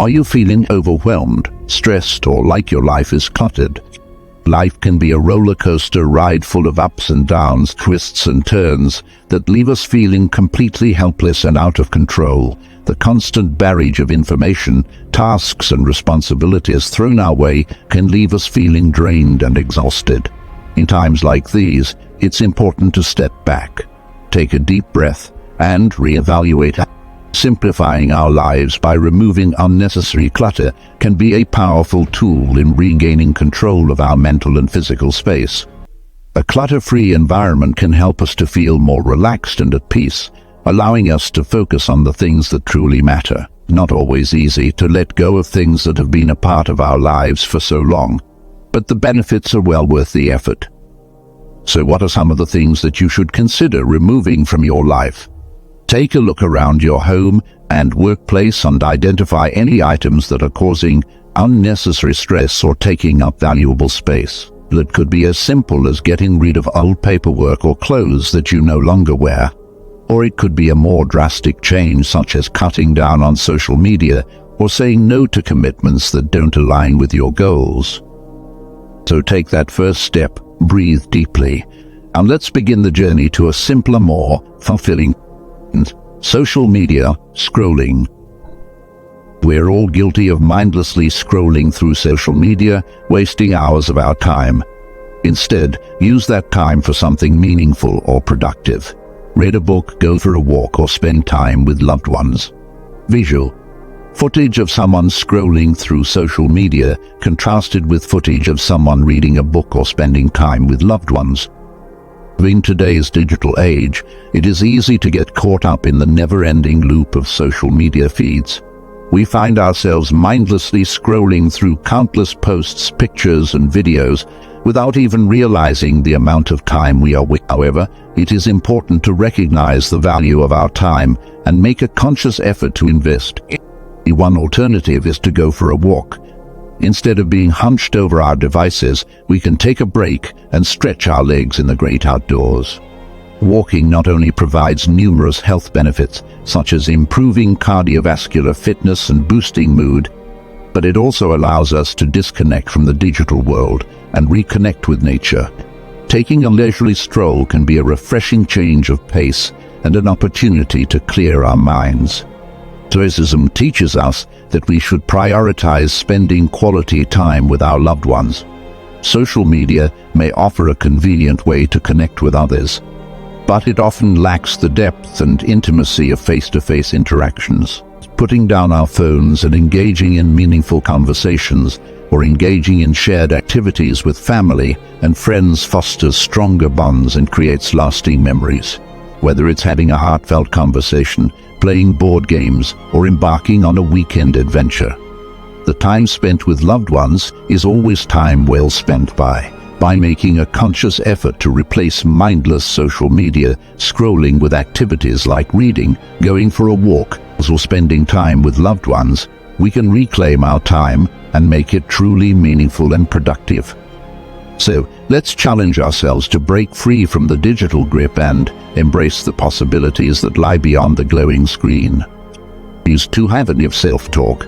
Are you feeling overwhelmed, stressed, or like your life is cluttered? Life can be a roller coaster ride full of ups and downs, twists and turns that leave us feeling completely helpless and out of control. The constant barrage of information, tasks and responsibilities thrown our way can leave us feeling drained and exhausted. In times like these, it's important to step back, take a deep breath, and reevaluate. Simplifying our lives by removing unnecessary clutter can be a powerful tool in regaining control of our mental and physical space. A clutter-free environment can help us to feel more relaxed and at peace, allowing us to focus on the things that truly matter. Not always easy to let go of things that have been a part of our lives for so long, but the benefits are well worth the effort. So what are some of the things that you should consider removing from your life? Take a look around your home and workplace and identify any items that are causing unnecessary stress or taking up valuable space. That could be as simple as getting rid of old paperwork or clothes that you no longer wear. Or it could be a more drastic change, such as cutting down on social media or saying no to commitments that don't align with your goals. So take that first step, breathe deeply, and let's begin the journey to a simpler, more fulfilling social media scrolling. We're all guilty of mindlessly scrolling through social media, wasting hours of our time. Instead, use that time for something meaningful or productive. Read a book, go for a walk, or spend time with loved ones. Visual footage of someone scrolling through social media contrasted with footage of someone reading a book or spending time with loved ones. In today's digital age, it is easy to get caught up in the never-ending loop of social media feeds. We find ourselves mindlessly scrolling through countless posts, pictures, and videos without even realizing the amount of time we are wasting. However, it is important to recognize the value of our time and make a conscious effort to invest. One alternative is to go for a walk. Instead of being hunched over our devices, we can take a break and stretch our legs in the great outdoors. Walking not only provides numerous health benefits, such as improving cardiovascular fitness and boosting mood, but it also allows us to disconnect from the digital world and reconnect with nature. Taking a leisurely stroll can be a refreshing change of pace and an opportunity to clear our minds. Stoicism teaches us that we should prioritize spending quality time with our loved ones. Social media may offer a convenient way to connect with others, but it often lacks the depth and intimacy of face-to-face interactions. Putting down our phones and engaging in meaningful conversations or engaging in shared activities with family and friends fosters stronger bonds and creates lasting memories. Whether it's having a heartfelt conversation, playing board games, or embarking on a weekend adventure, the time spent with loved ones is always time well spent. By making a conscious effort to replace mindless social media scrolling with activities like reading, going for a walk, or spending time with loved ones, we can reclaim our time and make it truly meaningful and productive. So, let's challenge ourselves to break free from the digital grip and embrace the possibilities that lie beyond the glowing screen. Use to have a self-talk.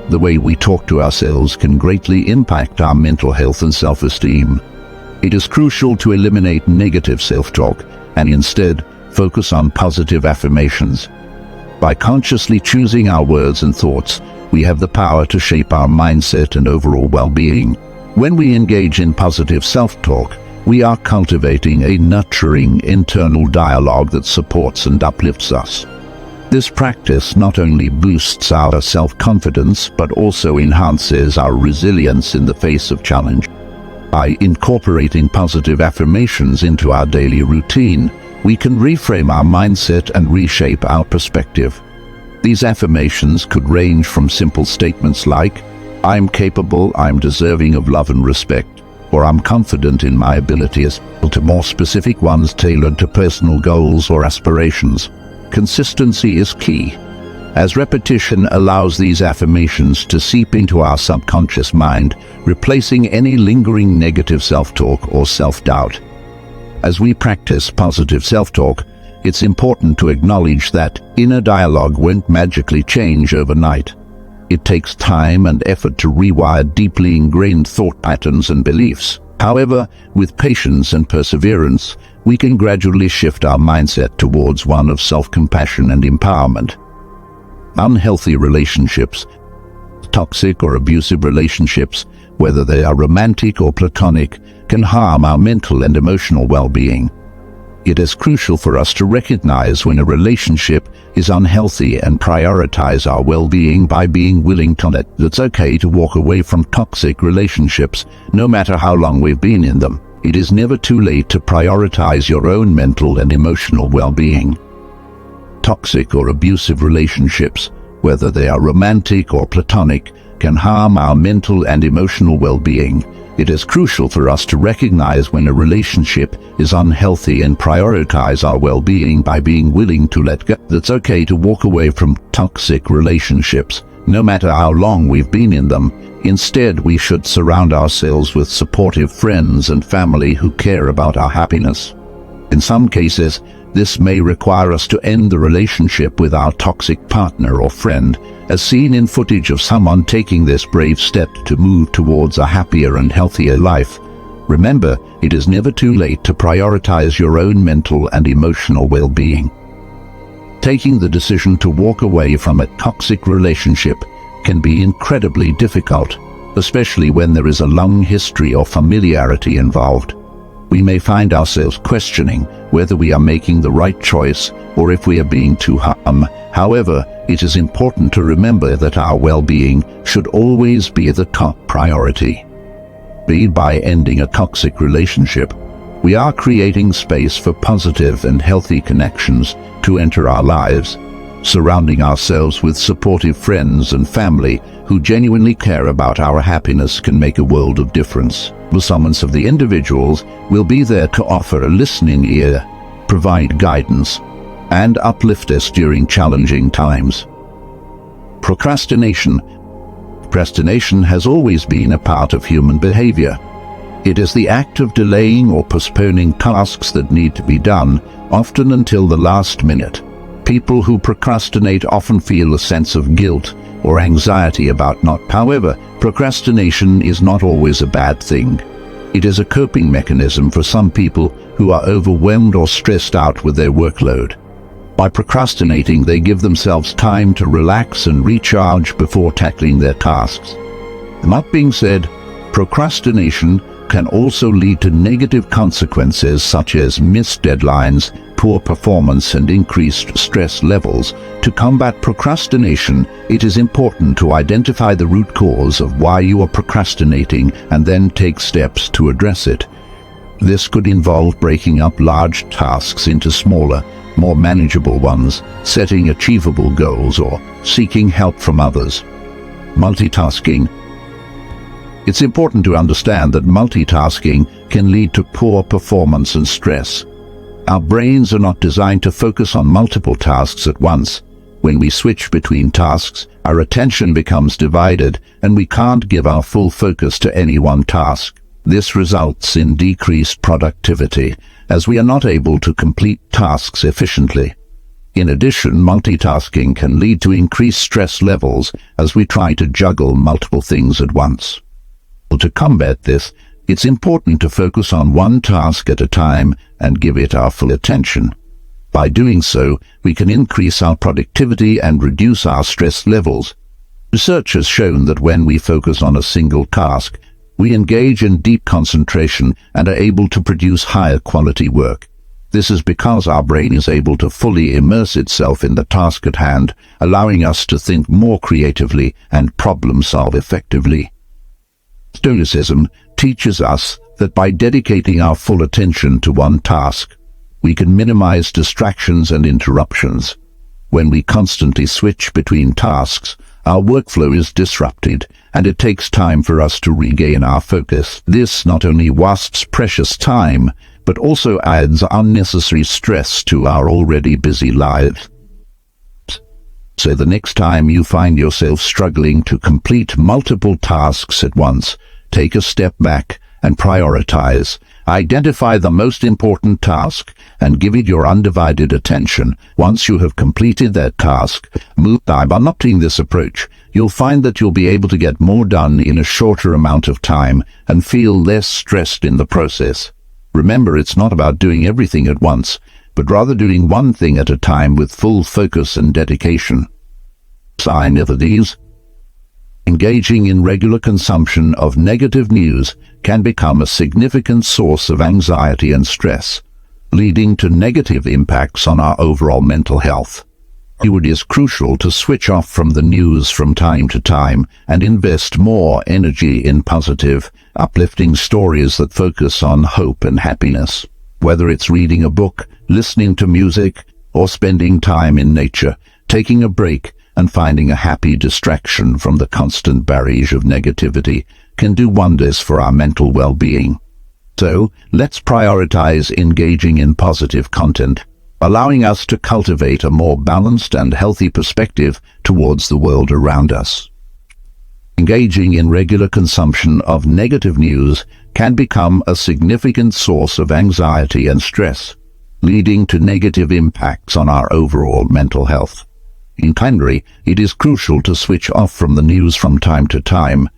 The way we talk to ourselves can greatly impact our mental health and self-esteem. It is crucial to eliminate negative self-talk and instead focus on positive affirmations. By consciously choosing our words and thoughts, we have the power to shape our mindset and overall well-being. When we engage in positive self-talk, we are cultivating a nurturing internal dialogue that supports and uplifts us. This practice not only boosts our self-confidence but also enhances our resilience in the face of challenge. By incorporating positive affirmations into our daily routine, we can reframe our mindset and reshape our perspective. These affirmations could range from simple statements like, "I'm capable, I'm deserving of love and respect," or "I'm confident in my abilities," to more specific ones tailored to personal goals or aspirations. Consistency is key, as repetition allows these affirmations to seep into our subconscious mind, replacing any lingering negative self-talk or self-doubt. As we practice positive self-talk, it's important to acknowledge that inner dialogue won't magically change overnight. It takes time and effort to rewire deeply ingrained thought patterns and beliefs. However, with patience and perseverance, we can gradually shift our mindset towards one of self-compassion and empowerment. Unhealthy relationships, toxic or abusive relationships, whether they are romantic or platonic, can harm our mental and emotional well-being. It is crucial for us to recognize when a relationship is unhealthy and prioritize our well-being by being willing to let it's okay to walk away from toxic relationships, no matter how long we've been in them. It is never too late to prioritize your own mental and emotional well-being. Toxic or abusive relationships, whether they are romantic or platonic, can harm our mental and emotional well-being. It is crucial for us to recognize when a relationship is unhealthy and prioritize our well-being by being willing to let go. It's okay to walk away from toxic relationships, no matter how long we've been in them. Instead, we should surround ourselves with supportive friends and family who care about our happiness. In some cases, this may require us to end the relationship with our toxic partner or friend, as seen in footage of someone taking this brave step to move towards a happier and healthier life. Remember, it is never too late to prioritize your own mental and emotional well-being. Taking the decision to walk away from a toxic relationship can be incredibly difficult, especially when there is a long history or familiarity involved. We may find ourselves questioning whether we are making the right choice or if we are being too harm. However, it is important to remember that our well-being should always be the top priority. By ending a toxic relationship, we are creating space for positive and healthy connections to enter our lives. Surrounding ourselves with supportive friends and family who genuinely care about our happiness can make a world of difference. The summons of the individuals will be there to offer a listening ear, provide guidance, and uplift us during challenging times. Procrastination. Procrastination has always been a part of human behavior. It is the act of delaying or postponing tasks that need to be done, often until the last minute. People who procrastinate often feel a sense of guilt or anxiety about not. However, procrastination is not always a bad thing. It is a coping mechanism for some people who are overwhelmed or stressed out with their workload. By procrastinating, they give themselves time to relax and recharge before tackling their tasks. That being said, procrastination can also lead to negative consequences such as missed deadlines, poor performance, and increased stress levels. To combat procrastination, it is important to identify the root cause of why you are procrastinating and then take steps to address it. This could involve breaking up large tasks into smaller, more manageable ones, setting achievable goals, or seeking help from others. Multitasking. It's important to understand that multitasking can lead to poor performance and stress. Our brains are not designed to focus on multiple tasks at once. When we switch between tasks, our attention becomes divided and we can't give our full focus to any one task. This results in decreased productivity, as we are not able to complete tasks efficiently. In addition, multitasking can lead to increased stress levels as we try to juggle multiple things at once. To combat this, it's important to focus on one task at a time and give it our full attention. By doing so, we can increase our productivity and reduce our stress levels. Research has shown that when we focus on a single task, we engage in deep concentration and are able to produce higher quality work. This is because our brain is able to fully immerse itself in the task at hand, allowing us to think more creatively and problem-solve effectively. Stoicism teaches us that by dedicating our full attention to one task, we can minimize distractions and interruptions. When we constantly switch between tasks, our workflow is disrupted, and it takes time for us to regain our focus. This not only wastes precious time, but also adds unnecessary stress to our already busy lives. So the next time you find yourself struggling to complete multiple tasks at once, take a step back and prioritize. Identify the most important task and give it your undivided attention. Once you have completed that task, move on. By adopting this approach, you'll find that you'll be able to get more done in a shorter amount of time and feel less stressed in the process. Remember, it's not about doing everything at once, but rather doing one thing at a time with full focus and dedication. Sign of these. Engaging in regular consumption of negative news can become a significant source of anxiety and stress, leading to negative impacts on our overall mental health. It is crucial to switch off from the news from time to time and invest more energy in positive, uplifting stories that focus on hope and happiness. Whether it's reading a book, listening to music, or spending time in nature, taking a break and finding a happy distraction from the constant barrage of negativity can do wonders for our mental well-being. So, let's prioritize engaging in positive content, allowing us to cultivate a more balanced and healthy perspective towards the world around us. Engaging in regular consumption of negative news can become a significant source of anxiety and stress, leading to negative impacts on our overall mental health. In summary, it is crucial to switch off from the news from time to time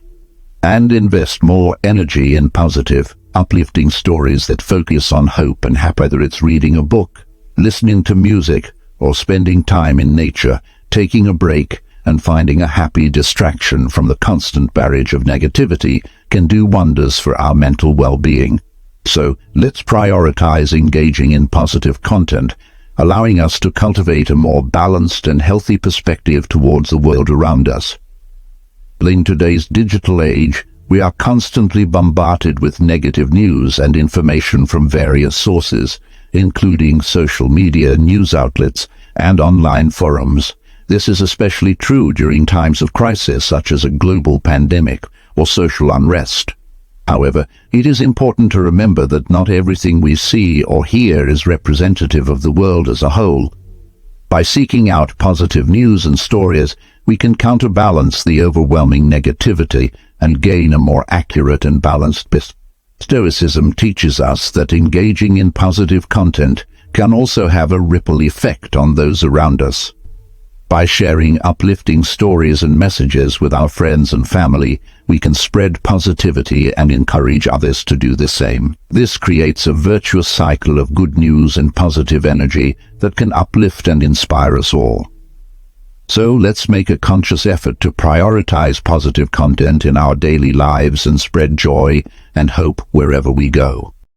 and invest more energy in positive, uplifting stories that focus on hope and happiness. Whether it's reading a book, listening to music, or spending time in nature, taking a break and finding a happy distraction from the constant barrage of negativity can do wonders for our mental well-being. So, let's prioritize engaging in positive content, allowing us to cultivate a more balanced and healthy perspective towards the world around us. In today's digital age, we are constantly bombarded with negative news and information from various sources, including social media, news outlets, and online forums. This is especially true during times of crisis such as a global pandemic or social unrest. However, it is important to remember that not everything we see or hear is representative of the world as a whole. By seeking out positive news and stories, we can counterbalance the overwhelming negativity and gain a more accurate and balanced perspective. Stoicism teaches us that engaging in positive content can also have a ripple effect on those around us. By sharing uplifting stories and messages with our friends and family, we can spread positivity and encourage others to do the same. This creates a virtuous cycle of good news and positive energy that can uplift and inspire us all. So let's make a conscious effort to prioritize positive content in our daily lives and spread joy and hope wherever we go.